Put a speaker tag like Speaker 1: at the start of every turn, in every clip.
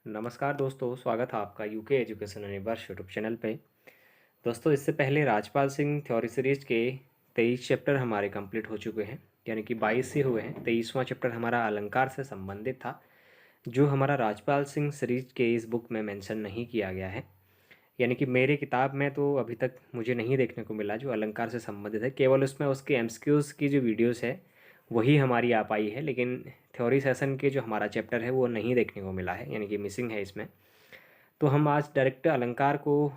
Speaker 1: नमस्कार दोस्तों, स्वागत है आपका UK education universe YouTube channel पे। दोस्तों, इससे पहले राजपाल सिंह थ्योरी सीरीज के 23 चैप्टर हमारे कंप्लीट हो चुके हैं, यानी कि 22 ही हुए हैं। 23वां चैप्टर हमारा अलंकार से संबंधित था, जो हमारा राजपाल सिंह सीरीज के इस बुक में मेंशन नहीं किया गया है। यानी कि मेरे किताब में तो अभी तक मुझे नहीं देखने को मिला जो अलंकार से संबंधित है। केवल उसमें उसके एमसीक्यूज़ की जो वीडियोस है वही हमारी आ पाई है, लेकिन थ्योरी सेशन के जो हमारा चैप्टर है वो नहीं देखने को मिला है, यानी कि मिसिंग है इसमें। तो हम आज डायरेक्ट अलंकार को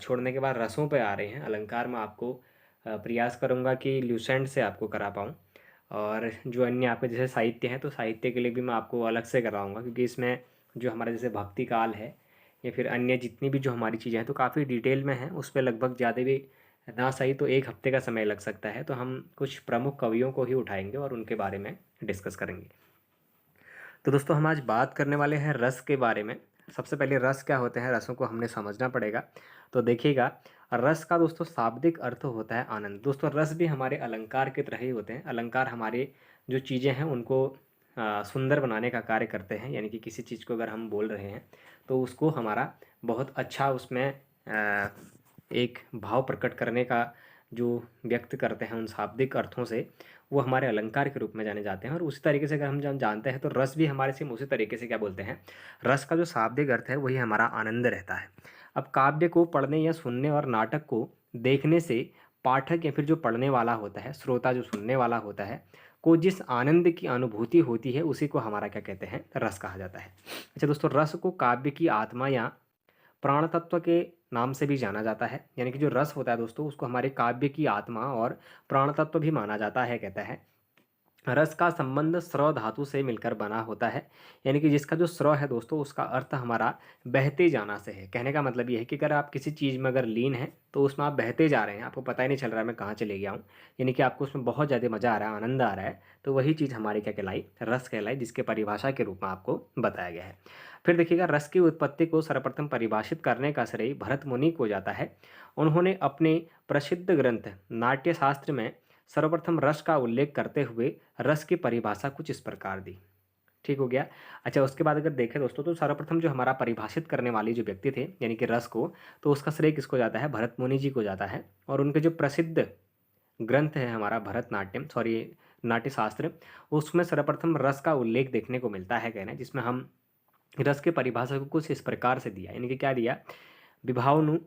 Speaker 1: छोड़ने के बाद रसों पे आ रहे हैं। अलंकार में आपको प्रयास करूँगा कि ल्यूसेंट से आपको करा पाऊँ, और जो अन्य आपके जैसे साहित्य हैं तो साहित्य के लिए भी मैं आपको अलग से कराऊँगा, क्योंकि इसमें जो हमारा जैसे भक्ति काल है या फिर अन्य जितनी भी जो हमारी चीज़ें हैं तो काफ़ी डिटेल में हैं। उस पर लगभग ज़्यादा भी ना सही तो 1 हफ्ते का समय लग सकता है। तो हम कुछ प्रमुख कवियों को ही उठाएंगे और उनके बारे में डिस्कस करेंगे। तो दोस्तों, हम आज बात करने वाले हैं रस के बारे में। सबसे पहले रस क्या होते हैं, रसों को हमने समझना पड़ेगा। तो देखिएगा, रस का दोस्तों शाब्दिक अर्थ होता है आनंद। दोस्तों, रस भी हमारे अलंकार की तरह ही होते हैं। अलंकार हमारे जो चीज़ें हैं उनको सुंदर बनाने का कार्य करते हैं। यानी कि किसी चीज़ को अगर हम बोल रहे हैं तो उसको हमारा बहुत अच्छा उसमें एक भाव प्रकट करने का जो व्यक्त करते हैं उन शाब्दिक अर्थों से, वो हमारे अलंकार के रूप में जाने जाते हैं। और उसी तरीके से अगर हम जानते हैं तो रस भी हमारे सेम उसी तरीके से क्या बोलते हैं, रस का जो शाब्दिक अर्थ है वही हमारा आनंद रहता है। अब काव्य को पढ़ने या सुनने और नाटक को देखने से पाठक या फिर जो पढ़ने वाला होता है, श्रोता जो सुनने वाला होता है, को जिस आनंद की अनुभूति होती है उसी को हमारा क्या कहते हैं, रस कहा जाता है। अच्छा दोस्तों, रस को काव्य की आत्मा या प्राण तत्व के नाम से भी जाना जाता है। यानी कि जो रस होता है दोस्तों, उसको हमारे काव्य की आत्मा और प्राण तत्व भी माना जाता है। कहता है रस का संबंध स्रव धातु से मिलकर बना होता है। यानी कि जिसका जो स्रव है दोस्तों, उसका अर्थ हमारा बहते जाना से है। कहने का मतलब ये है कि अगर आप किसी चीज़ में अगर लीन है तो उसमें आप बहते जा रहे हैं, आपको पता ही नहीं चल रहा है मैं कहाँ चले गया हूँ। यानी कि आपको उसमें बहुत ज़्यादा मज़ा आ रहा है, आनंद आ रहा है। तो वही चीज़ हमारी क्या कहलाई, रस कहलाई, जिसके परिभाषा के रूप में आपको बताया गया है। फिर देखिएगा, रस की उत्पत्ति को सर्वप्रथम परिभाषित करने का श्रेय भरत मुनि को जाता है। उन्होंने अपने प्रसिद्ध ग्रंथ नाट्यशास्त्र में सर्वप्रथम रस का उल्लेख करते हुए रस की परिभाषा कुछ इस प्रकार दी। ठीक हो गया। अच्छा, उसके बाद अगर देखें दोस्तों तो सर्वप्रथम जो हमारा परिभाषित करने वाले जो व्यक्ति थे, यानी कि रस को, तो उसका श्रेय किसको जाता है, भरत मुनि जी को जाता है। और उनके जो प्रसिद्ध ग्रंथ है हमारा भरतनाट्यम, सॉरी नाट्यशास्त्र, उसमें सर्वप्रथम रस का उल्लेख देखने को मिलता है। कहना है जिसमें हम रस के परिभाषा को कुछ इस प्रकार से दिया, यानी कि क्या दिया, विभावनु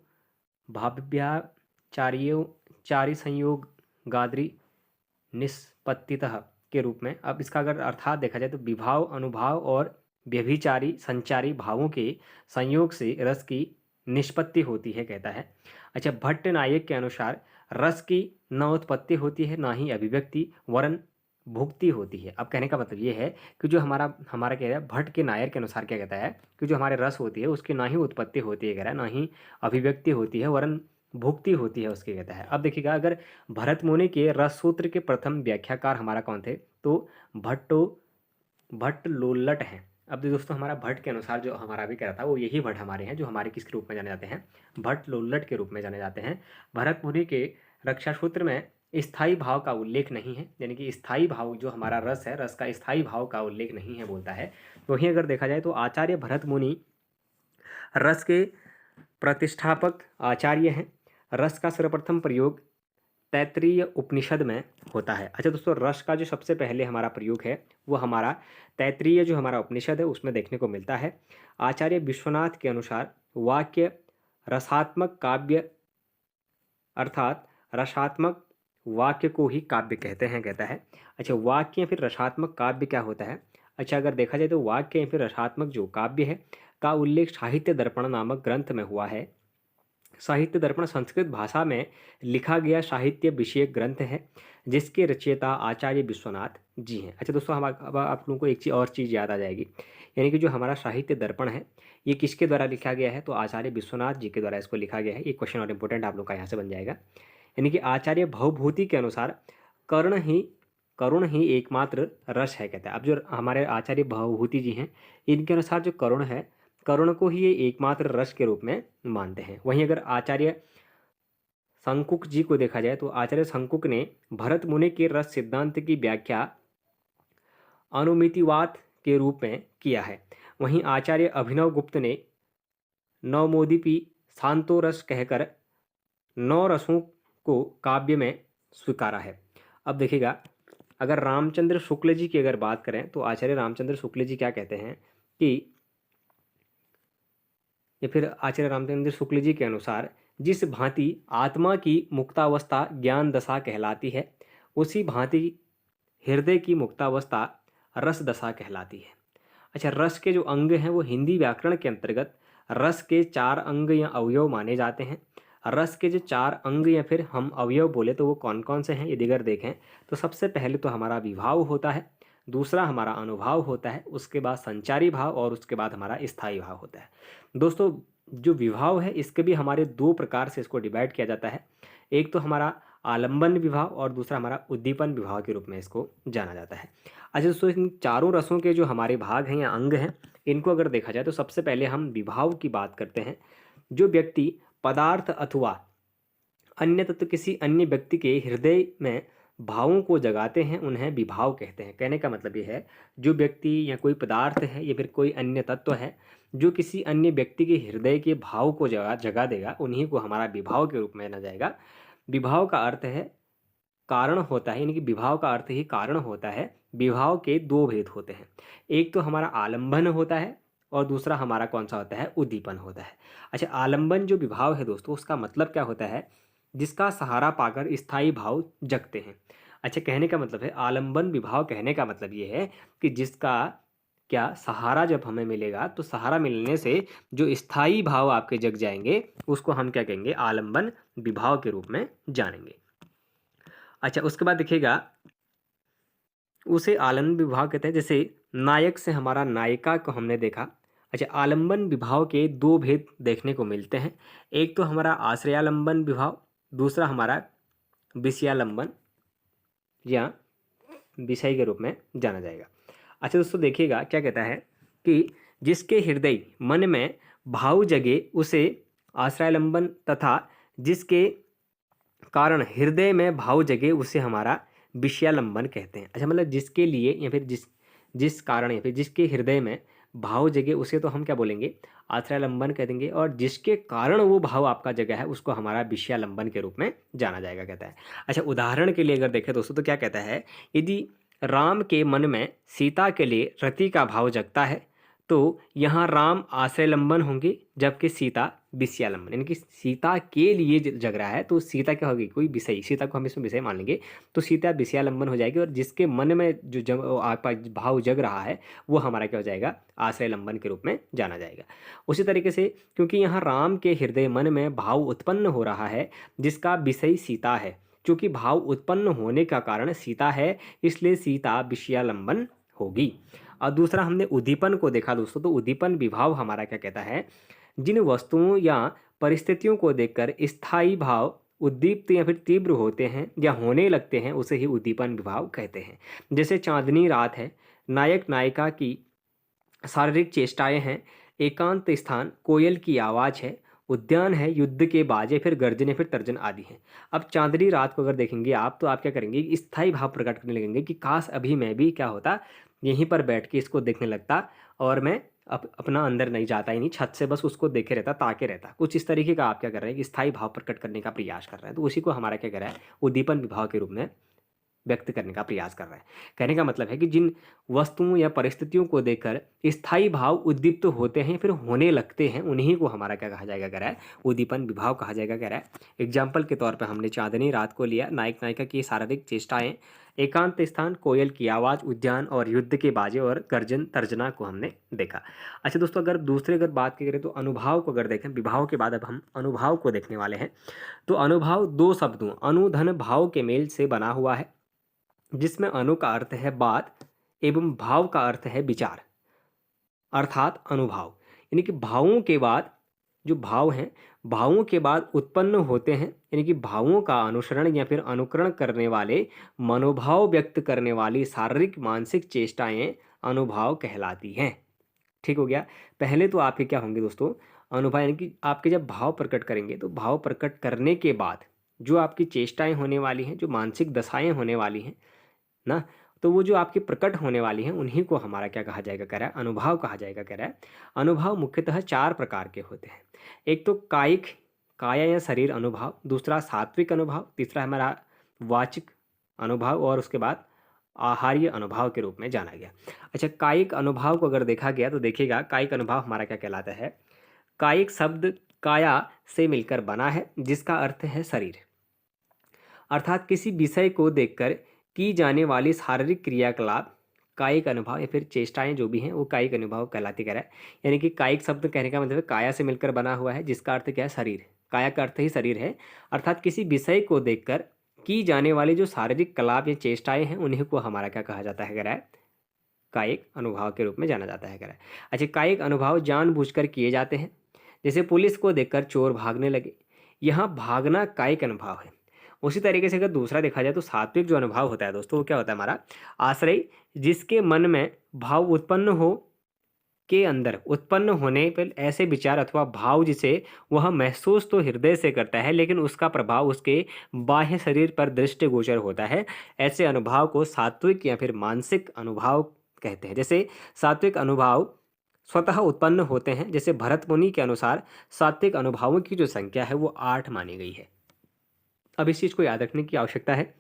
Speaker 1: भाव्याचार्यो चारि संयोग गाद्री निष्पत्तितः के रूप में। अब इसका अगर अर्थात देखा जाए तो विभाव, अनुभाव और व्यभिचारी संचारी भावों के संयोग से रस की निष्पत्ति होती है, कहता है। अच्छा, भट्ट नायक के अनुसार रस की न उत्पत्ति होती है ना ही अभिव्यक्ति, वरन भुक्ति होती है। अब कहने का मतलब ये है कि जो हमारा हमारा कह रहा है, भट्ट के नायर के अनुसार क्या कहता है कि जो हमारे रस होती है उसकी ना ही उत्पत्ति होती है, कह रहा है, ना ही अभिव्यक्ति होती है, वरन भुक्ति होती है उसकी, कहता है। अब देखिएगा, अगर भरत मुनि के रस सूत्र के प्रथम व्याख्याकार हमारा कौन थे, तो भट्टो भट्ट लोल्लट हैं। अब दोस्तों, हमारा भट्ट के अनुसार जो हमारा भी कह रहा था वो यही भट्ट हमारे हैं, जो हमारे किसके रूप में जाने जाते हैं, भट्ट लोल्लट के रूप में जाने जाते हैं। भरत मुनि के रक्षा सूत्र में स्थायी भाव का उल्लेख नहीं है, यानी कि स्थायी भाव जो हमारा रस है, रस का स्थायी भाव का उल्लेख नहीं है बोलता है। तो वहीं अगर देखा जाए तो आचार्य भरत मुनि रस के प्रतिष्ठापक आचार्य हैं। रस का सर्वप्रथम प्रयोग तैत्तिरीय उपनिषद में होता है। अच्छा दोस्तों, रस का जो सबसे पहले हमारा प्रयोग है वो हमारा तैत्तिरीय जो हमारा उपनिषद है उसमें देखने को मिलता है। आचार्य विश्वनाथ के अनुसार वाक्य रसात्मक काव्य, अर्थात रसात्मक वाक्य को ही काव्य कहते हैं, कहता है। अच्छा, वाक्य या फिर रसात्मक काव्य क्या होता है। अच्छा, अगर देखा जाए तो वाक्य या फिर रसात्मक जो काव्य है का उल्लेख साहित्य दर्पण नामक ग्रंथ में हुआ है। साहित्य दर्पण संस्कृत भाषा में लिखा गया साहित्य विषयक ग्रंथ है, जिसके रचयिता आचार्य विश्वनाथ जी हैं। अच्छा दोस्तों, हम अब आप लोगों को एक चीज़ और चीज़ याद आ जाएगी, यानी कि जो हमारा साहित्य दर्पण है ये किसके द्वारा लिखा गया है, तो आचार्य विश्वनाथ जी के द्वारा इसको लिखा गया है। ये क्वेश्चन और इंपॉर्टेंट आप लोग का यहाँ से बन जाएगा। यानी कि आचार्य भवभूति के अनुसार कर्ण ही करुण ही एकमात्र रस है, कहता है। अब जो हमारे आचार्य भवभूति जी हैं, इनके अनुसार जो करुण है, करुण को ही ये एकमात्र रस के रूप में मानते हैं। वहीं अगर आचार्य शंकुक जी को देखा जाए तो आचार्य शंकुक ने भरत मुनि के रस सिद्धांत की व्याख्या अनुमितिवाद के रूप में किया है। वहीं आचार्य अभिनव गुप्त ने नवमोदिपि शांतो रस कहकर 9 रसों को काव्य में स्वीकारा है। अब देखिएगा, अगर रामचंद्र शुक्ल जी की अगर बात करें तो आचार्य रामचंद्र शुक्ल जी क्या कहते हैं कि, या फिर आचार्य रामचंद्र शुक्ल जी के अनुसार, जिस भांति आत्मा की मुक्तावस्था ज्ञान दशा कहलाती है, उसी भांति हृदय की मुक्तावस्था रस दशा कहलाती है। अच्छा, रस के जो अंग हैं वो हिंदी व्याकरण के अंतर्गत रस के 4 अंग या अवयव माने जाते हैं। रस के जो 4 अंग या फिर हम अवयव बोले तो वो कौन कौन से हैं, यदि अगर देखें तो सबसे पहले तो हमारा विभाव होता है, दूसरा हमारा अनुभाव होता है, उसके बाद संचारी भाव और उसके बाद हमारा स्थायी भाव होता है। दोस्तों, जो विभाव है इसके भी हमारे 2 प्रकार से इसको डिवाइड किया जाता है। एक तो हमारा आलंबन विभाव और दूसरा हमारा उद्दीपन विभाव के रूप में इसको जाना जाता है। अच्छा दोस्तों, इन चारों रसों के जो हमारे भाग हैं या अंग हैं, इनको अगर देखा जाए तो सबसे पहले हम विभाव की बात करते हैं। जो व्यक्ति पदार्थ अथवा अन्य तत्व किसी अन्य व्यक्ति के हृदय में भावों को जगाते हैं उन्हें विभाव कहते हैं। कहने का मतलब ये है, जो व्यक्ति या कोई पदार्थ है या फिर कोई अन्य तत्व है जो किसी अन्य व्यक्ति के हृदय के भाव को जगा देगा, उन्हीं को हमारा विभाव के रूप में जाना जाएगा। विभाव का अर्थ है कारण होता है, यानी कि विभाव का अर्थ ही कारण होता है। विभाव के 2 भेद होते हैं, एक तो हमारा आलंबन होता है और दूसरा हमारा कौन सा होता है, उद्दीपन होता है। अच्छा, आलंबन जो विभाव है दोस्तों, उसका मतलब क्या होता है, जिसका सहारा पाकर स्थायी भाव जगते हैं। अच्छा, कहने का मतलब है आलंबन विभाव, कहने का मतलब ये है कि जिसका क्या सहारा जब हमें मिलेगा तो सहारा मिलने से जो स्थायी भाव आपके जग जाएंगे उसको हम क्या कहेंगे, आलंबन विभाव के रूप में जानेंगे। अच्छा, उसके बाद देखिएगा, उसे आलंबन विभाव कहते हैं। जैसे नायक से हमारा नायिका को हमने देखा। अच्छा, आलंबन विभाव के 2 भेद देखने को मिलते हैं, एक तो हमारा आश्रयालंबन विभाव, दूसरा हमारा विषयालंबन या विषय के रूप में जाना जाएगा। अच्छा दोस्तों, देखिएगा क्या कहता है कि जिसके हृदय मन में भाव जगे उसे आश्रयालंबन, तथा जिसके कारण हृदय में भाव जगे उसे हमारा विषयालंबन कहते हैं। अच्छा, मतलब जिसके लिए या फिर जिस कारण या फिर जिसके हृदय में भाव जगे उसे तो हम क्या बोलेंगे, आश्रयालंबन कह देंगे, और जिसके कारण वो भाव आपका जगह है उसको हमारा विषयालंबन के रूप में जाना जाएगा, कहता है। अच्छा, उदाहरण के लिए अगर देखें दोस्तों तो क्या कहता है, यदि राम के मन में सीता के लिए रति का भाव जगता है तो यहाँ राम आश्रयालंबन होंगे, जबकि सीता विषयालंबन, यानी कि सीता के लिए जग रहा है तो सीता क्या होगी, कोई विषय, सीता को हम इसमें विषय मान लेंगे तो सीता विषयालंबन हो जाएगी, और जिसके मन में जो आपका भाव जग रहा है वो हमारा क्या हो जाएगा, आश्रयालंबन के रूप में जाना जाएगा। उसी तरीके से क्योंकि यहाँ राम के हृदय मन में भाव उत्पन्न हो रहा है जिसका विषय सीता है, क्योंकि भाव उत्पन्न होने का कारण सीता है इसलिए सीता विषयालंबन होगी। और दूसरा हमने उद्दीपन को देखा दोस्तों, तो उद्दीपन विभाव हमारा क्या कहता है, जिन वस्तुओं या परिस्थितियों को देखकर स्थायी भाव उद्दीप्त या फिर तीव्र होते हैं या होने लगते हैं उसे ही उद्दीपन विभाव कहते हैं। जैसे चांदनी रात है, नायक नायिका की शारीरिक चेष्टाएं हैं, एकांत स्थान कोयल की आवाज़ है, उद्यान है, युद्ध के बाजे, फिर गर्जने, फिर तर्जन आदि हैं। अब चांदनी रात को अगर देखेंगे आप तो आप क्या करेंगे, स्थायी भाव प्रकट करने लगेंगे कि काश अभी मैं भी क्या होता, यहीं पर बैठ के इसको देखने लगता और मैं अपना अंदर नहीं जाता ही नहीं, छत से बस उसको देखे रहता, ताके रहता। कुछ इस तरीके का आप क्या कर रहे हैं कि स्थायी भाव प्रकट करने का प्रयास कर रहे हैं, तो उसी को हमारा क्या कर रहा है, उद्दीपन विभाव के रूप में व्यक्त करने का प्रयास कर रहा है। कहने का मतलब है कि जिन वस्तुओं या परिस्थितियों को देखकर स्थायी भाव उद्दीप्त होते हैं फिर होने लगते हैं उन्हीं को हमारा क्या कहा जाएगा, कह रहा है उद्दीपन विभाव कहा जाएगा, कह रहा है। एग्जाम्पल के तौर पर हमने चांदनी रात को लिया, नायक नायिका की शारीरिक चेष्टाएं, एकांत स्थान, कोयल की आवाज़, उद्यान और युद्ध के बाजे और गर्जन तर्जना को हमने देखा। अच्छा दोस्तों, अगर दूसरे अगर बात करें तो अनुभाव को अगर देखें, विभाव के बाद अब हम अनुभाव को देखने वाले हैं। तो अनुभाव 2 शब्दों अनुधन भाव के मेल से बना हुआ है, जिसमें अनु का अर्थ है बात एवं भाव का अर्थ है विचार, अर्थात अनुभाव, यानी कि भावों के बाद जो भाव हैं भावों के बाद उत्पन्न होते हैं, यानी कि भावों का अनुसरण या फिर अनुकरण करने वाले मनोभाव व्यक्त करने वाली शारीरिक मानसिक चेष्टाएं अनुभाव कहलाती हैं। ठीक हो गया। पहले तो आपके क्या होंगे दोस्तों, अनुभाव, यानी कि आपके जब भाव प्रकट करेंगे तो भाव प्रकट करने के बाद जो आपकी चेष्टाएं होने वाली हैं, जो मानसिक दशाएं होने वाली हैं ना, तो वो जो आपकी प्रकट होने वाली हैं उन्हीं को हमारा क्या कहा जाएगा कह रहा है, अनुभाव कहा जाएगा कह रहा है। अनुभाव मुख्यतः 4 प्रकार के होते हैं। एक तो कायिक, काया या शरीर अनुभाव, दूसरा सात्विक अनुभाव, तीसरा हमारा वाचिक अनुभाव और उसके बाद आहार्य अनुभाव के रूप में जाना गया। अच्छा, कायिक अनुभाव को अगर देखा गया तो देखिएगा कायिक अनुभाव हमारा क्या कहलाता है। कायिक शब्द काया से मिलकर बना है जिसका अर्थ है शरीर, अर्थात किसी विषय को देखकर की जाने वाली शारीरिक क्रियाकलाप कायिक अनुभव या फिर चेष्टाएं जो भी हैं वो कायिक अनुभव कहलाती कह रहा है। यानी कि कायिक शब्द कहने का मतलब है काया से मिलकर बना हुआ है जिसका अर्थ क्या है, शरीर। काया का अर्थ ही शरीर है, अर्थात किसी विषय को देखकर की जाने वाली जो शारीरिक कलाप या चेष्टाएं हैं उन्हीं को हमारा क्या कहा जाता है कह रहा है, कायिक अनुभाव के रूप में जाना जाता है कह रहा है। अच्छा, कायिक अनुभाव जानबूझकर किए जाते हैं, जैसे पुलिस को देखकर चोर भागने लगे, यहाँ भागना कायिक अनुभाव है। उसी तरीके से अगर दूसरा देखा जाए तो सात्विक जो अनुभाव होता है दोस्तों वो क्या होता है हमारा, आश्रय जिसके मन में भाव उत्पन्न हो के अंदर उत्पन्न होने पर ऐसे विचार अथवा भाव जिसे वह महसूस तो हृदय से करता है लेकिन उसका प्रभाव उसके बाह्य शरीर पर दृष्टिगोचर होता है, ऐसे अनुभाव को सात्विक या फिर मानसिक अनुभाव कहते हैं। जैसे सात्विक अनुभाव स्वतः उत्पन्न होते हैं, जैसे भरत मुनि के अनुसार सात्विक अनुभावों की जो संख्या है वो 8 मानी गई है। अब इस चीज़ को याद रखने की आवश्यकता है,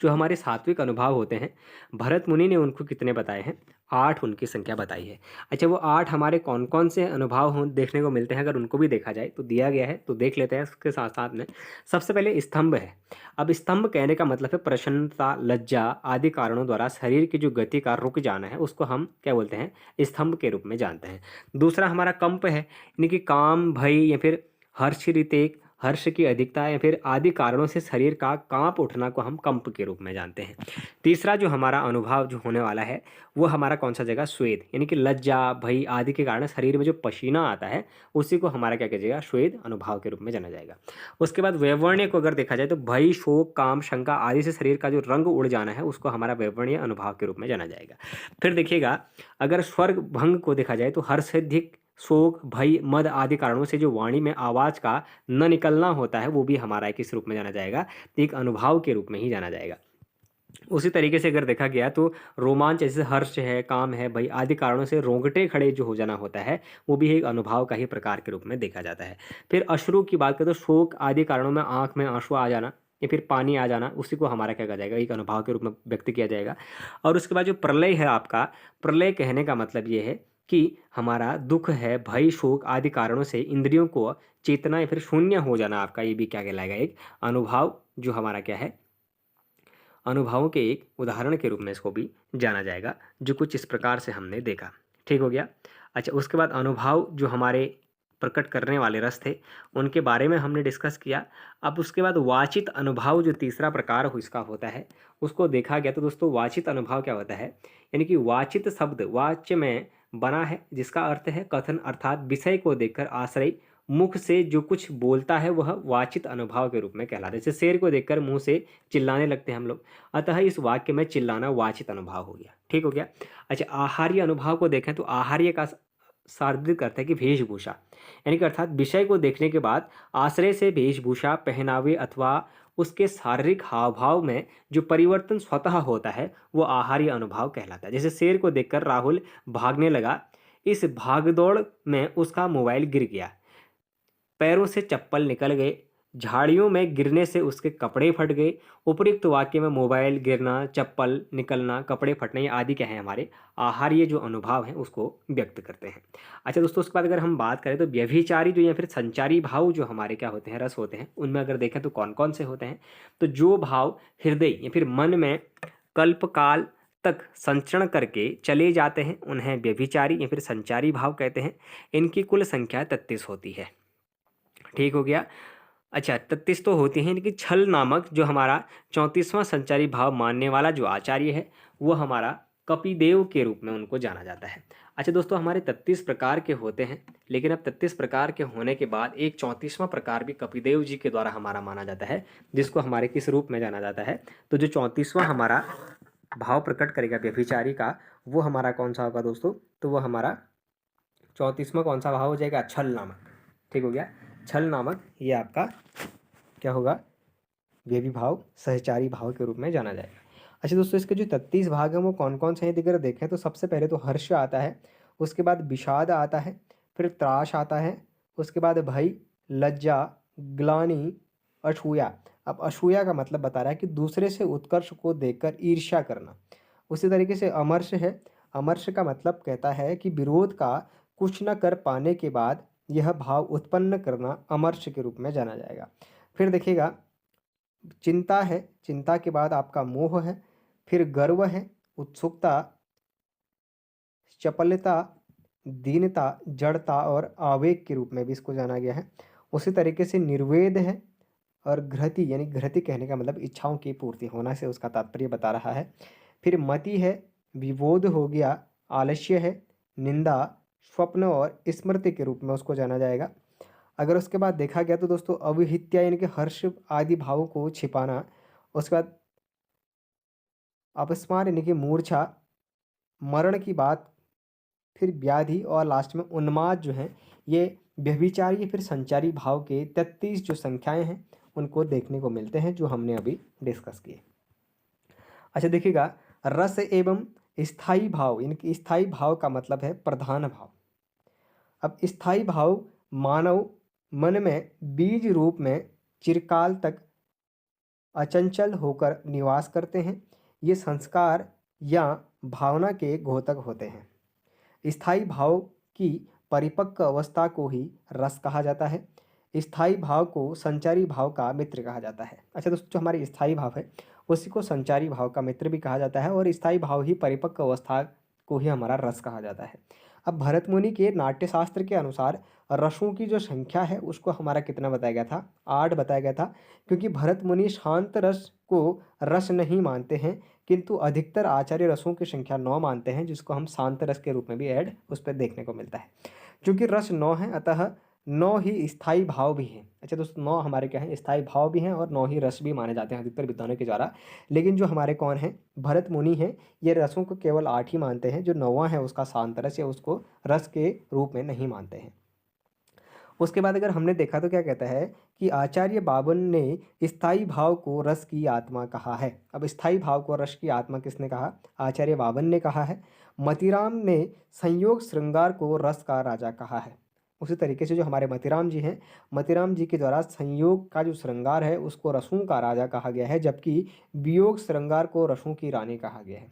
Speaker 1: जो हमारे सात्विक अनुभाव होते हैं भरत मुनि ने उनको कितने बताए हैं, 8 उनकी संख्या बताई है। अच्छा, वो 8 हमारे कौन कौन से अनुभाव हों देखने को मिलते हैं, अगर उनको भी देखा जाए तो दिया गया है तो देख लेते हैं। उसके साथ साथ में सबसे पहले स्तंभ है। अब स्तंभ कहने का मतलब है प्रसन्नता, लज्जा आदि कारणों द्वारा शरीर की जो गति का रुक जाना है उसको हम क्या बोलते हैं, स्तंभ के रूप में जानते हैं। दूसरा हमारा कंप है, यानी कि काम, भय या फिर हर्षितेक, हर्ष की अधिकता या फिर आदि कारणों से शरीर का कांप उठना को हम कंप के रूप में जानते हैं। तीसरा जो हमारा अनुभाव जो होने वाला है वो हमारा कौन सा जगह, स्वेद, यानी कि लज्जा, भय आदि के कारण शरीर में जो पसीना आता है उसी को हमारा क्या कहिएगा, स्वेद अनुभाव के रूप में जाना जाएगा। उसके बाद वैवर्ण्य को अगर देखा जाए तो भय, शोक, काम, शंका आदि से शरीर का जो रंग उड़ जाना है उसको हमारा वैवर्ण्य अनुभाव के रूप में जाना जाएगा। फिर देखिएगा अगर स्वर्ग भंग को देखा जाए तो हर्षाधिक, शोक, भय, मद आदि कारणों से जो वाणी में आवाज का न निकलना होता है वो भी हमारा किस रूप में जाना जाएगा, एक अनुभाव के रूप में ही जाना जाएगा। उसी तरीके से अगर देखा गया तो रोमांच, जैसे हर्ष है, काम है, भय आदि कारणों से रोंगटे खड़े जो हो जाना होता है वो भी एक अनुभव का ही प्रकार के रूप में देखा जाता है। फिर अश्रु की बात करें तो शोक आदि कारणों में आंख में आंसू आ जाना या फिर पानी आ जाना, उसी को हमारा क्या कहा जाएगा, एक अनुभव के रूप में व्यक्त किया जाएगा। और उसके बाद जो प्रलय है आपका, प्रलय कहने का मतलब ये है कि हमारा दुख है, भय, शोक आदि कारणों से इंद्रियों को चेतना या फिर शून्य हो जाना आपका, ये भी क्या कहलाएगा, एक अनुभव जो हमारा क्या है, अनुभवों के एक उदाहरण के रूप में इसको भी जाना जाएगा, जो कुछ इस प्रकार से हमने देखा। ठीक हो गया। अच्छा, उसके बाद अनुभव जो हमारे प्रकट करने वाले रस थे उनके बारे में हमने डिस्कस किया। अब उसके बाद वाचित अनुभव जो तीसरा प्रकार हो इसका होता है उसको देखा गया। तो दोस्तों वाचित अनुभव क्या होता है, यानी कि वाचित शब्द वाच्य में बना है जिसका अर्थ है कथन, अर्थात विषय को देखकर आश्रय मुख से जो कुछ बोलता है वह वाचित अनुभव के रूप में कहलाता है। जैसे शेर को देखकर मुंह से चिल्लाने लगते हैं हम लोग, अतः इस वाक्य में चिल्लाना वाचित अनुभव हो गया। ठीक हो गया। अच्छा, आहार्य अनुभव को देखें तो आहार्य का शाब्दिक अर्थ है कि वेशभूषा, यानी कि अर्थात विषय को देखने के बाद आश्रय से वेशभूषा, पहनावे अथवा उसके शारीरिक हाव भाव में जो परिवर्तन स्वतः होता है वो आहार्य अनुभव कहलाता है। जैसे शेर को देखकर राहुल भागने लगा, इस भागदौड़ में उसका मोबाइल गिर गया, पैरों से चप्पल निकल गए, झाड़ियों में गिरने से उसके कपड़े फट गए। उपयुक्त वाक्य में मोबाइल गिरना, चप्पल निकलना, कपड़े फटना ये आदि क्या है, हमारे आहार्य जो अनुभव है उसको व्यक्त करते हैं। अच्छा दोस्तों, उसके बाद अगर हम बात करें तो व्यभिचारी जो या फिर संचारी भाव जो हमारे क्या होते हैं, रस होते हैं, उनमें अगर देखें तो कौन कौन से होते हैं, तो जो भाव हृदय या फिर मन में कल्पकाल तक संचरण करके चले जाते हैं उन्हें व्यभिचारी या फिर संचारी भाव कहते हैं। इनकी कुल संख्या 33 होती है। ठीक हो गया। अच्छा, 33 तो होती हैं, लेकिन छल नामक जो हमारा 34वां संचारी भाव मानने वाला जो आचार्य है वो हमारा कपिदेव के रूप में उनको जाना जाता है। अच्छा दोस्तों, हमारे 33 प्रकार के होते हैं, लेकिन अब 33 प्रकार के होने के बाद एक 34वां प्रकार भी कपिदेव जी के द्वारा हमारा माना जाता है, जिसको हमारे किस रूप में जाना जाता है, तो जो 34वां हमारा भाव प्रकट करेगा व्यभिचारी का वो हमारा कौन सा होगा दोस्तों, तो वो हमारा 34वां कौन सा भाव हो जाएगा, छल नामक। ठीक हो गया। छल नामक ये आपका क्या होगा, व्यभिभाव सहचारी भाव के रूप में जाना जाएगा। अच्छा दोस्तों, इसके जो 33 भाग हैं वो कौन कौन से हैं अगर देखें तो सबसे पहले तो हर्ष आता है, उसके बाद विषाद आता है, फिर त्रास आता है, उसके बाद भय, लज्जा, ग्लानि, असूया। अब असूया का मतलब बता रहा है कि दूसरे से उत्कर्ष को देखकर ईर्ष्या करना। उसी तरीके से अमर्ष है। अमर्ष का मतलब कहता है कि विरोध का कुछ न कर पाने के बाद यह भाव उत्पन्न करना अमर्ष के रूप में जाना जाएगा। फिर देखिएगा, चिंता है, चिंता के बाद आपका मोह है, फिर गर्व है, उत्सुकता, चपलता, दीनता, जड़ता और आवेग के रूप में भी इसको जाना गया है। उसी तरीके से निर्वेद है, और घृति यानी घृति कहने का मतलब इच्छाओं की पूर्ति होना से उसका तात्पर्य बता रहा है। फिर मति है, विबोध हो गया, आलस्य है, निंदा, स्वप्न और स्मृति के रूप में उसको जाना जाएगा। अगर उसके बाद देखा गया तो दोस्तों अविहित्या यानी कि हर्ष आदि भावों को छिपाना, उसके बाद अपस्मार यानी कि मूर्छा, मरण की बात, फिर व्याधि और लास्ट में उन्माद जो हैं, ये व्यभिचारी फिर संचारी भाव के 33 जो संख्याएं हैं उनको देखने को मिलते हैं, जो हमने अभी डिस्कस किए। अच्छा देखिएगा, रस एवं स्थायी भाव, इनकी स्थायी भाव का मतलब है प्रधान भाव। अब स्थायी भाव मानव मन में बीज रूप में चिरकाल तक अचंचल होकर निवास करते हैं। ये संस्कार या भावना के घोतक होते हैं। स्थायी भाव की परिपक्व अवस्था को ही रस कहा जाता है। स्थायी भाव को संचारी भाव का मित्र कहा जाता है। अच्छा दोस्तों, जो हमारे स्थायी भाव है उसी को संचारी भाव का मित्र भी कहा जाता है, और स्थायी भाव ही परिपक्व अवस्था को ही हमारा रस कहा जाता है। अब भरत मुनि के नाट्यशास्त्र के अनुसार रसों की जो संख्या है उसको हमारा कितना बताया गया था, 8 बताया गया था, क्योंकि भरत मुनि शांत रस को रस नहीं मानते हैं, किंतु अधिकतर आचार्य रसों की संख्या 9 मानते हैं, जिसको हम शांत रस के रूप में भी ऐड उस पर देखने को मिलता है। क्योंकि रस 9 है, अतः 9 ही स्थायी भाव भी हैं। अच्छा दोस्तों, 9 हमारे क्या हैं, स्थायी भाव भी हैं, और 9 ही रस भी माने जाते हैं अधिकतर विद्वानों के द्वारा। लेकिन जो हमारे कौन हैं, भरत मुनि हैं, ये रसों को केवल 8 ही मानते हैं। जो 9वां है उसका शांत रस, या उसको रस के रूप में नहीं मानते हैं। उसके बाद अगर हमने देखा तो क्या कहता है कि आचार्य बावन ने स्थायी भाव को रस की आत्मा कहा है। अब स्थायी भाव को रस की आत्मा किसने कहा, आचार्य बावन ने कहा है। मतीराम ने संयोग श्रृंगार को रस का राजा कहा है। उसी तरीके से जो हमारे मतीराम जी हैं, मतीराम जी के द्वारा संयोग का जो श्रृंगार है उसको रसों का राजा कहा गया है, जबकि वियोग श्रृंगार को रसों की रानी कहा गया है।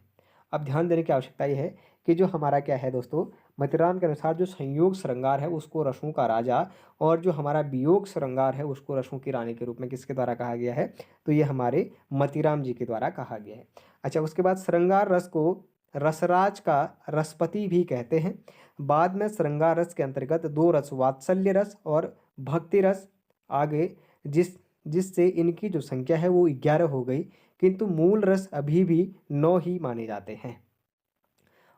Speaker 1: अब ध्यान देने की आवश्यकता यह है कि जो हमारा क्या है दोस्तों, मतीराम के अनुसार जो संयोग श्रृंगार है उसको रसों का राजा, और जो हमारा वियोग श्रृंगार है उसको रसों की रानी के रूप में किसके द्वारा कहा गया है, तो ये हमारे मतीराम जी के द्वारा कहा गया है। अच्छा, उसके बाद श्रृंगार रस को रसराज का रसपति भी कहते हैं। बाद में श्रृंगार रस के अंतर्गत 2 रस, वात्सल्य रस और भक्ति रस आ गए, जिससे इनकी जो संख्या है वो 11 हो गई, किंतु मूल रस अभी भी 9 ही माने जाते हैं।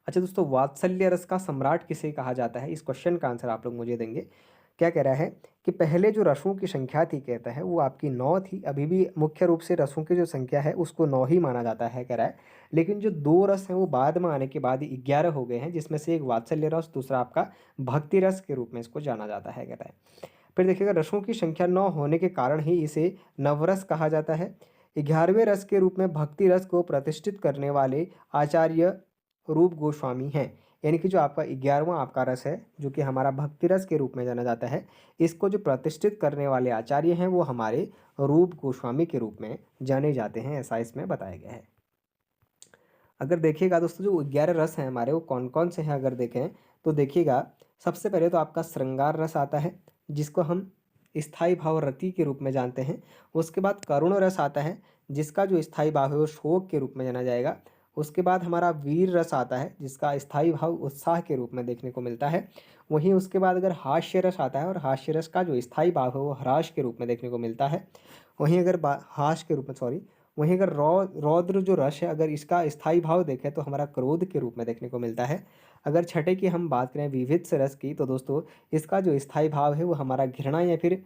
Speaker 1: अच्छा दोस्तों, वात्सल्य रस का सम्राट किसे कहा जाता है, इस क्वेश्चन का आंसर आप लोग मुझे देंगे। क्या कह रहा है कि पहले जो रसों की संख्या थी, कहता है वो आपकी 9 थी। अभी भी मुख्य रूप से रसों की जो संख्या है उसको 9 ही माना जाता है, कह रहा है। लेकिन जो 2 रस हैं वो बाद में आने के बाद 11 हो गए हैं, जिसमें से एक वात्सल्य रस, दूसरा आपका भक्ति रस के रूप में इसको जाना जाता है, कह रहा है। फिर देखिएगा, रसों की संख्या 9 होने के कारण ही इसे नवरस कहा जाता है। 11वें रस के रूप में भक्ति रस को प्रतिष्ठित करने वाले आचार्य रूप गोस्वामी हैं। यानी कि जो आपका 11वां आपका रस है, जो कि हमारा भक्ति रस के रूप में जाना जाता है, इसको जो प्रतिष्ठित करने वाले आचार्य हैं वो हमारे रूप गोस्वामी के रूप में जाने जाते हैं, ऐसा इसमें बताया गया है। अगर देखिएगा दोस्तों, जो 11 रस हैं हमारे वो कौन कौन से हैं, अगर देखें तो देखिएगा, सबसे पहले तो आपका श्रृंगार रस आता है, जिसको हम स्थायी भाव रति के रूप में जानते हैं। उसके बाद करुण रस आता है, जिसका जो स्थायी भाव है वो शोक के रूप में जाना जाएगा। उसके बाद हमारा वीर रस आता है, जिसका स्थायी भाव उत्साह के रूप में देखने को मिलता है। वहीं उसके बाद अगर हास्य रस आता है, और हास्य रस का जो स्थायी भाव है वो ह्रास के रूप में देखने को मिलता है। वहीं अगर हास के रूप में, सॉरी, वहीं अगर रौद्र जो रस है, अगर इसका स्थायी भाव देखें तो हमारा क्रोध के रूप में देखने को मिलता है। अगर छठे की हम बात करें विविध रस की, तो दोस्तों इसका जो स्थायी भाव है वो हमारा घृणा या फिर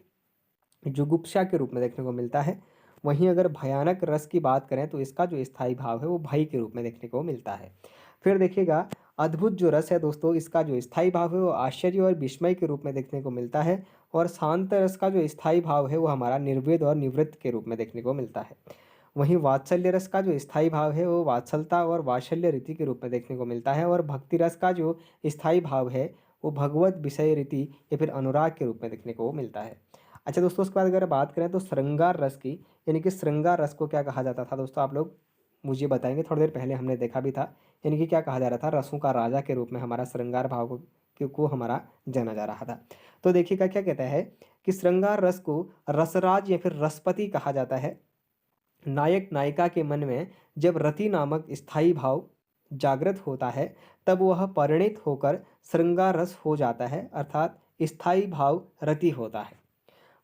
Speaker 1: जुगुप्सा के रूप में देखने को मिलता है। वहीं अगर भयानक रस की बात करें तो इसका जो स्थायी भाव है वो भय के रूप में देखने को मिलता है। फिर देखिएगा, अद्भुत जो रस है दोस्तों, इसका जो स्थायी भाव है वो आश्चर्य और विस्मय के रूप में देखने को मिलता है। और शांत रस का जो स्थायी भाव है वो हमारा निर्वेद और निवृत्त के रूप में देखने को मिलता है। वहीं वात्सल्य रस का जो स्थायी भाव है वो वात्सलता और वात्सल्य रीति के रूप में देखने को मिलता है, और भक्ति रस का जो स्थायी भाव है वो भगवत विषय रीति या फिर अनुराग के रूप में देखने को मिलता है। अच्छा दोस्तों, उसके बाद अगर बात करें तो श्रृंगार रस की, यानी कि श्रृंगार रस को क्या कहा जाता था दोस्तों, आप लोग मुझे बताएंगे। थोड़ी देर पहले हमने देखा भी था, यानी कि क्या कहा जा रहा था, रसों का राजा के रूप में हमारा श्रृंगार भाव को हमारा जाना जा रहा था। तो देखिएगा क्या कहता है कि श्रृंगार रस को रसराज या फिर रसपति कहा जाता है। नायक नायिका के मन में जब रति नामक स्थायी भाव जागृत होता है तब वह परिणित होकर श्रृंगार रस हो जाता है, अर्थात स्थायी भाव रति होता है।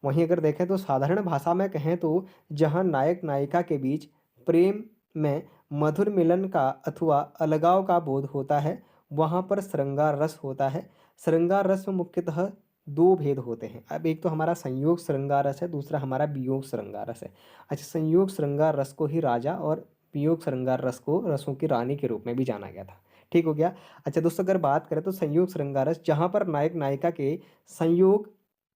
Speaker 1: वहीं अगर देखें तो साधारण भाषा में कहें तो जहां नायक नायिका के बीच प्रेम में मधुर मिलन का अथवा अलगाव का बोध होता है वहां पर श्रृंगार रस होता है। श्रृंगार रस में मुख्यतः दो भेद होते हैं। अब एक तो हमारा संयोग श्रृंगार रस है, दूसरा हमारा वियोग श्रृंगार रस है। अच्छा, संयोग श्रृंगार रस को ही राजा और वियोग श्रृंगार रस को रसों की रानी के रूप में भी जाना गया था। ठीक हो गया। अच्छा दोस्तों, अगर बात करें तो संयोग श्रृंगार रस जहाँ पर नायक नायिका के संयोग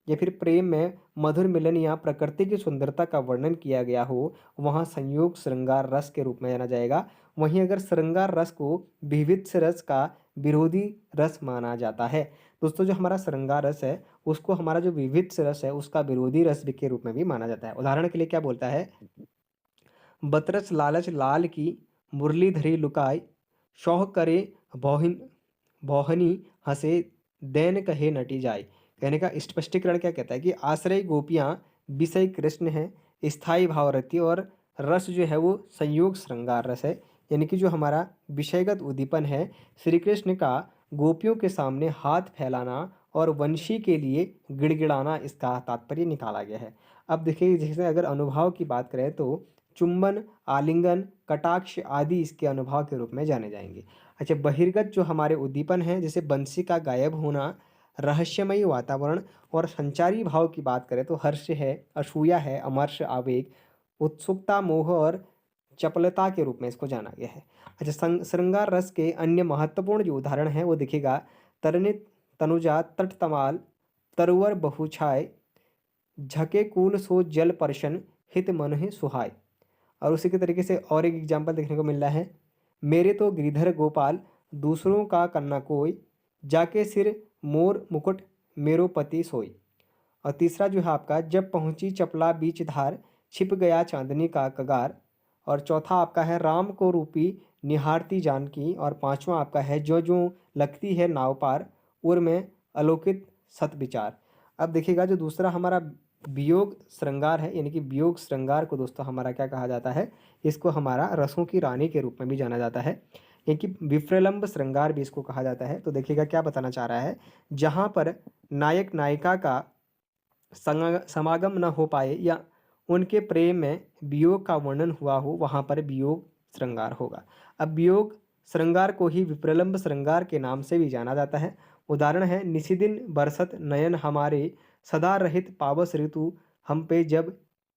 Speaker 1: या फिर प्रेम में मधुर मिलन या प्रकृति की सुंदरता का वर्णन किया गया हो वहाँ संयोग श्रृंगार रस के रूप में जाना जाएगा। वहीं अगर श्रृंगार रस को विविध रस का विरोधी रस माना जाता है। दोस्तों, जो हमारा श्रृंगार रस है उसको हमारा जो विविध रस है उसका विरोधी रस के रूप में भी माना जाता है। उदाहरण के लिए क्या बोलता है, बतरस लालच लाल की मुरलीधरी लुकाय, शौह करे भौहिन भौहनी हंसे दैन कहे नटी जाए। कहने का स्पष्टीकरण क्या कहता है कि आश्रय गोपियाँ विषय कृष्ण है, स्थायी भाव रति, और रस जो है वो संयोग श्रृंगार रस है। यानी कि जो हमारा विषयगत उद्दीपन है श्री कृष्ण का गोपियों के सामने हाथ फैलाना और वंशी के लिए गिड़गिड़ाना, इसका तात्पर्य निकाला गया है। अब देखिए, जैसे अगर अनुभव की बात करें तो चुंबन, आलिंगन, कटाक्ष आदि इसके अनुभव के रूप में जाने जाएंगे। अच्छा, बहिर्गत जो हमारे उद्दीपन हैं जैसे बंसी का गायब होना, रहस्यमयी वातावरण, और संचारी भाव की बात करें तो हर्ष है, असूया है, अमर्ष, आवेग, उत्सुकता, मोह और चपलता के रूप में इसको जाना गया है। अच्छा, श्रृंगार रस के अन्य महत्वपूर्ण जो उदाहरण हैं वो देखिएगा, तरनित, तनुजा, तटतमाल, तरुवर बहुछाय, झके कूल सो जल पर्शन, हित मन सुहाय। और उसी के तरीके से और एक एग्जाम्पल देखने को मिल रहा है, मेरे तो गिरिधर गोपाल, दूसरों का कन्ना कोई, जाके सिर मोर मुकुट मेरो पति सोई। और तीसरा जो है आपका, जब पहुंची चपला बीच धार, छिप गया चांदनी का कगार। और चौथा आपका है, राम को रूपी निहारती जानकी। और पांचवा आपका है, जो जो लगती है नाव पार, उर में अलौकित सत विचार। अब देखिएगा, जो दूसरा हमारा वियोग श्रृंगार है, यानी कि वियोग श्रृंगार को दोस्तों हमारा क्या कहा जाता है, इसको हमारा रसों की रानी के रूप में भी जाना जाता है, यानी कि विप्रलंब श्रृंगार भी इसको कहा जाता है। तो देखिएगा क्या बताना चाह रहा है, जहाँ पर नायक नायिका का समागम न हो पाए या उनके प्रेम में वियोग का वर्णन हुआ हो वहाँ पर वियोग श्रृंगार होगा। अब वियोग श्रृंगार को ही विप्रलंब श्रृंगार के नाम से भी जाना जाता है। उदाहरण है, निशिदिन बरसत नयन हमारे, सदा रहित पावस ऋतु हम पे जब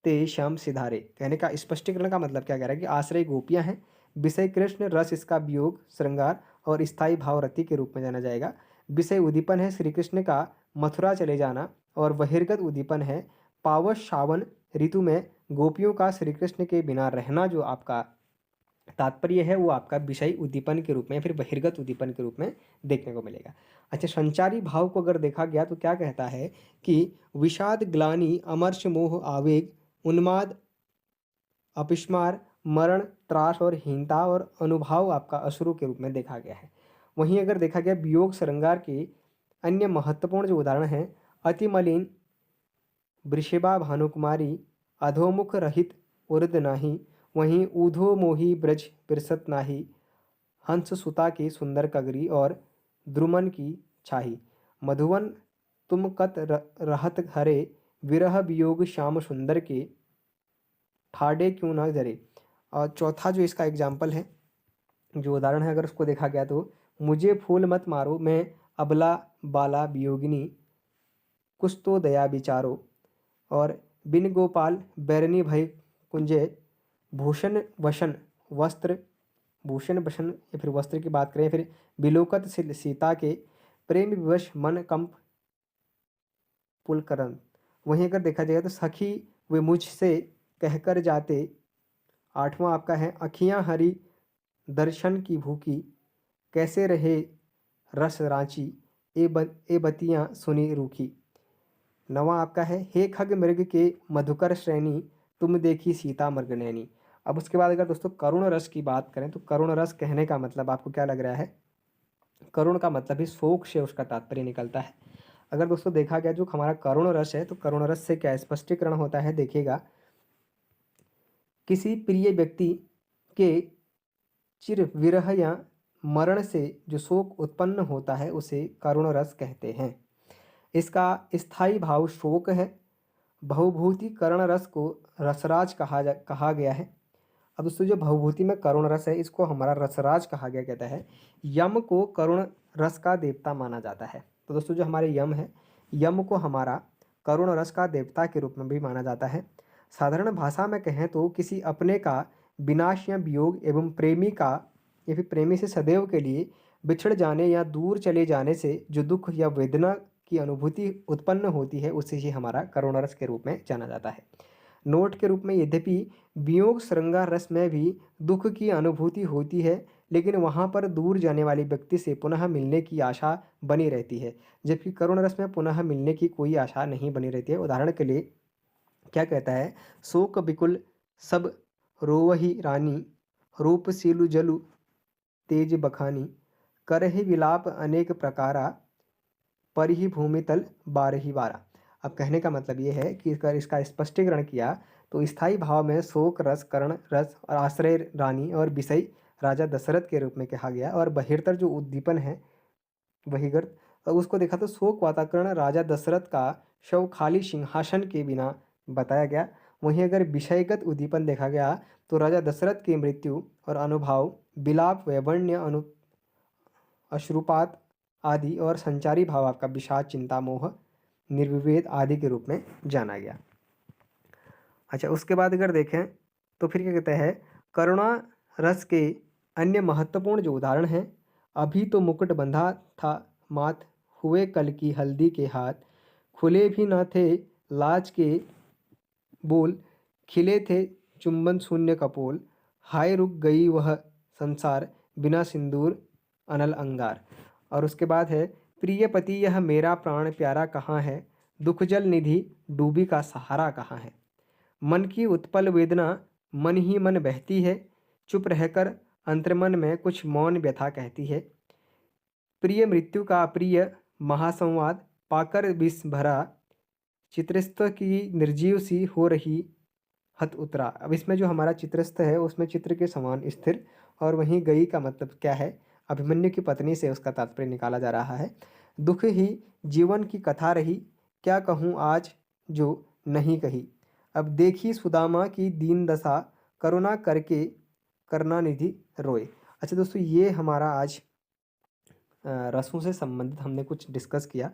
Speaker 1: ते श्याम सिधारे। कहने का स्पष्टीकरण का मतलब क्या कह रहा है कि आश्रय गोपियाँ हैं, विषय कृष्ण, रस इसका वियोग श्रृंगार और स्थायी भाव रति के रूप में जाना जाएगा। विषय उद्दीपन है श्री कृष्ण का मथुरा चले जाना, और बहिर्गत उद्दीपन है पावस सावन ऋतु में गोपियों का श्री कृष्ण के बिना रहना। जो आपका तात्पर्य है वो आपका विषय उद्दीपन के रूप में फिर बहिर्गत उद्दीपन के रूप में देखने को मिलेगा। अच्छा, संचारी भाव को अगर देखा गया तो क्या कहता है कि विषाद, ग्लानि, अमर्ष, मोह, आवेग, उन्माद, अपिस्मार, मरण, त्रास और हीनता और अनुभाव आपका अश्रु के रूप में देखा गया है। वहीं अगर देखा गया वियोग श्रृंगार के अन्य महत्वपूर्ण जो उदाहरण हैं, अति मलिन, वृषभा भानुकुमारी, अधोमुख रहित उर्द नाही, वहीं ऊधो मोही ब्रज बिरसत नाही, हंस सुता की सुंदर कगरी और द्रुमन की छाही, मधुवन तुम कत रहत हरे, विरह वियोग श्याम सुंदर के, ठाडे क्यों न जरे। और चौथा जो इसका एग्जाम्पल है, जो उदाहरण है, अगर उसको देखा गया तो, मुझे फूल मत मारो, मैं अबला बाला वियोगिनी, कुछ तो दया विचारो। और बिन गोपाल बैरनी भय कुंजे, भूषण वशन वस्त्र, भूषण वशन या फिर वस्त्र की बात करें, फिर बिलोकत सीता के, प्रेम विवश मन कंप पुलकरण। वहीं अगर देखा जाए तो, सखी वे मुझसे कहकर जाते,
Speaker 2: 8वां आपका है अखियाँ हरी दर्शन की भूखी, कैसे रहे रस रांची, ए बतियाँ सुनी रूखी। 9वां आपका है हे खग मृग के मधुकर श्रेणी, तुम देखी सीता मृगनयनी। अब उसके बाद अगर दोस्तों करुण रस की बात करें तो करुण रस कहने का मतलब आपको क्या लग रहा है? करुण का मतलब ही शोक से उसका तात्पर्य निकलता है। अगर दोस्तों देखा गया जो हमारा करुण रस है तो करुण रस से क्या स्पष्टीकरण होता है, देखिएगा, किसी प्रिय व्यक्ति के चिर विरह या मरण से जो शोक उत्पन्न होता है उसे करुण रस कहते हैं। इसका स्थायी भाव शोक है। बहुभूति करुण रस को रसराज कहा गया है। अब दोस्तों जो भवभूति में करुण रस है इसको हमारा रसराज कहा गया कहता है। यम को करुण रस का देवता माना जाता है। तो दोस्तों जो हमारे यम है, यम को हमारा करुण रस का देवता के रूप में भी माना जाता है। साधारण भाषा में कहें तो किसी अपने का विनाश या वियोग एवं प्रेमी का या फिर प्रेमी से सदैव के लिए बिछड़ जाने या दूर चले जाने से जो दुख या वेदना की अनुभूति उत्पन्न होती है उसे ही हमारा करुण रस के रूप में जाना जाता है। नोट के रूप में, यद्यपि वियोग श्रृंगार रस में भी दुख की अनुभूति होती है लेकिन वहाँ पर दूर जाने वाले व्यक्ति से पुनः मिलने की आशा बनी रहती है, जबकि करुण रस में पुनः मिलने की कोई आशा नहीं बनी रहती है। उदाहरण के लिए क्या कहता है, शोक बिकुल सब रोवहि रानी, रूप सीलु जलु तेज बखानी, करहि विलाप अनेक प्रकारा, परिहि भूमि तल बारही बारा। अब कहने का मतलब ये है कि इसका स्पष्टीकरण किया तो स्थायी भाव में शोक रस, कर्ण रस और आश्रय रानी और विषय राजा दशरथ के रूप में कहा गया, और बहिर्तर जो उद्दीपन है बहिर्गत उसको देखा तो शोक वातावरण राजा दशरथ का शव खाली सिंहासन के बिना बताया गया। वहीं अगर विषयगत उद्दीपन देखा गया तो राजा दशरथ की मृत्यु और अनुभाव, विलाप, वैवण्य, अश्रुपात आदि और संचारी भाव आपका विषाद, चिंता, मोह, निर्विभेद आदि के रूप में जाना गया। अच्छा, उसके बाद अगर देखें तो फिर क्या कहते हैं, करुणा रस के अन्य महत्वपूर्ण जो उदाहरण हैं, अभी तो मुकुट बंधा था माथ, हुए कल की हल्दी के हाथ, खुले भी न थे लाज के बोल, खिले थे चुंबन शून्य कपोल, हाय रुक गई वह संसार, बिना सिंदूर अनल अंगार। और उसके बाद है प्रिय पति यह मेरा प्राण प्यारा कहाँ है, दुख जल निधि डूबी का सहारा कहाँ है, मन की उत्पल वेदना मन ही मन बहती है, चुप रहकर अंतर्मन में कुछ मौन व्यथा कहती है, प्रिय मृत्यु का प्रिय महासंवाद पाकर विष भरा, चित्रस्थ की निर्जीव सी हो रही हत उतरा। अब इसमें जो हमारा चित्रस्थ है उसमें चित्र के समान स्थिर, और वहीं गई का मतलब क्या है, अभिमन्यु की पत्नी से उसका तात्पर्य निकाला जा रहा है। दुख ही जीवन की कथा रही, क्या कहूँ आज जो नहीं कही, अब देखी सुदामा की दीन दशा, करुणा करके करुणानिधि रोए। अच्छा दोस्तों, ये हमारा आज रसों से संबंधित हमने कुछ डिस्कस किया,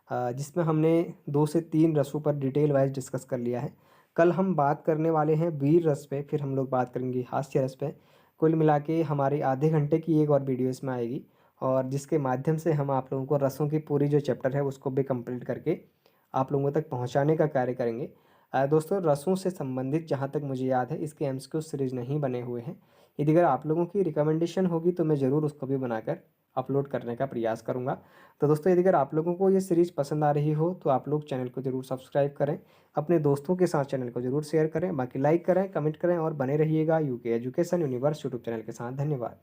Speaker 2: जिसमें हमने 2 से 3 रसों पर डिटेल वाइज डिस्कस कर लिया है। कल हम बात करने वाले हैं वीर रस पे, फिर हम लोग बात करेंगे हास्य रस पे। कुल मिला के हमारी आधे घंटे की एक और वीडियो इसमें आएगी, और जिसके माध्यम से हम आप लोगों को रसों की पूरी जो चैप्टर है उसको भी कंप्लीट करके आप लोगों तक पहुँचाने का कार्य करेंगे। दोस्तों, रसों से संबंधित जहाँ तक मुझे याद है इसके एमसीक्यू सीरीज़ नहीं बने हुए हैं। यदि अगर आप लोगों की रिकमेंडेशन होगी तो मैं ज़रूर उसको भी बनाकर अपलोड करने का प्रयास करूंगा। तो दोस्तों, यदि अगर आप लोगों को ये सीरीज़ पसंद आ रही हो तो आप लोग चैनल को ज़रूर सब्सक्राइब करें, अपने दोस्तों के साथ चैनल को ज़रूर शेयर करें, बाकी लाइक करें, कमेंट करें और बने रहिएगा UK education universe YouTube channel के साथ। धन्यवाद।